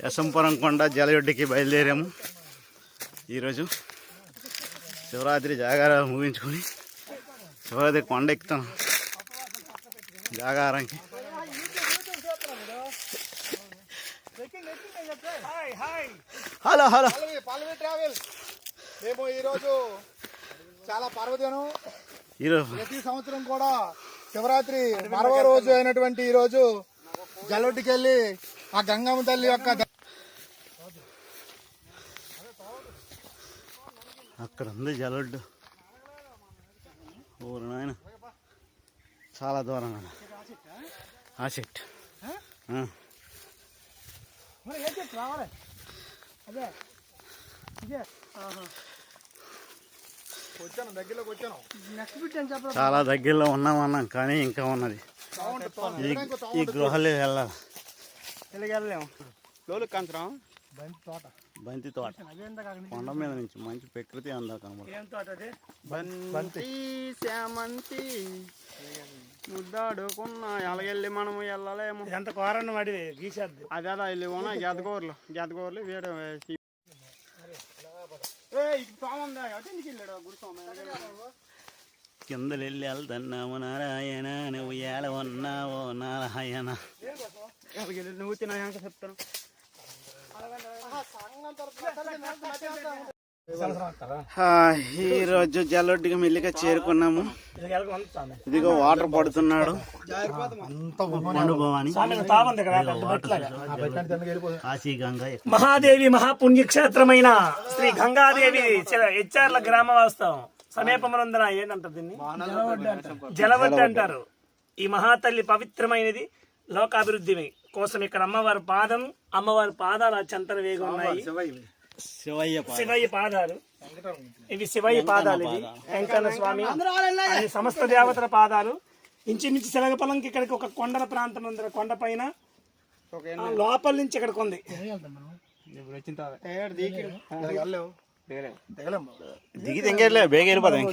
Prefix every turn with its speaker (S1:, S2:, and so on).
S1: యశంపురం కొండ జలయొడ్డుకి బయలుదేరాము. ఈరోజు శివరాత్రి జాగారం ముగించుకొని శివరాత్రి కొండ ఎక్కుతాం జాగారానికి. హలో హలో
S2: పల్లవి ట్రావెల్. మేము ఈరోజు చాలా పర్వదినం. ప్రతి సంవత్సరం కూడా శివరాత్రి 10వ రోజు అయినటువంటి ఈ రోజు జలొడ్డుకి వెళ్ళి ఆ గంగమ్మ తల్లి యొక్క
S1: అక్కడ ఉంది జలొడ్డు. ఊరు నాయన చాలా దూరం ఆ చెట్టు. చాలా దగ్గరలో ఉన్నామన్నాం కానీ ఇంకా ఉన్నది. ఈ గృహలో వెళ్ళాలి. బంతి తోట కొండ మీద నుంచి మంచి ప్రకృతి అందా కనబడుతుంది. శామంతి ముద్దాడుకున్న ఎలాగెళ్ళి మనం వెళ్ళలేము.
S3: ఎంత కోరన్న వాడి గీసేద్ది
S1: అదే వెళ్ళి ఉన్నా గెదగూరలు వేరే కిందలు వెళ్ళి వెళ్తున్నాము. నారాయణ నువ్వు ఏడ ఉన్నావో నారాయణ.
S3: నువ్వు తిన్నాక చెప్తాను.
S1: ఈ రోజు జలొడ్డుకి మెల్లిగా చేరుకున్నాము. ఇదిగో వాటర్ పడుతున్నాడు.
S3: మహాదేవి మహాపుణ్యక్షేత్రమైన శ్రీ గంగాదేవి హెచ్ఆర్ల గ్రామ వాస్తవం సమీపమునందున ఏంటంటారు దీన్ని జలవడ్డు అంటారు. ఈ మహాతల్లి పవిత్రమైనది. లోకాభివృద్ధి కోసం ఇక్కడ అమ్మవారి పాదాలు చెంతన వేగి ఉన్నాయి. శివయ్య పాదాలు ఇవి. శివయ్య పాదాలు ఇవి. వెంకన్న స్వామి అది సమస్త దేవతల పాదాలు. ఇంచుమించు శిలగపలంకి ఇక్కడికి ఒక కొండల ప్రాంతం ఉంది. కొండ పైన లోపల నుంచి ఇక్కడికి ఉంది.
S1: దిగి బేగ వెళ్ళిపోతాం.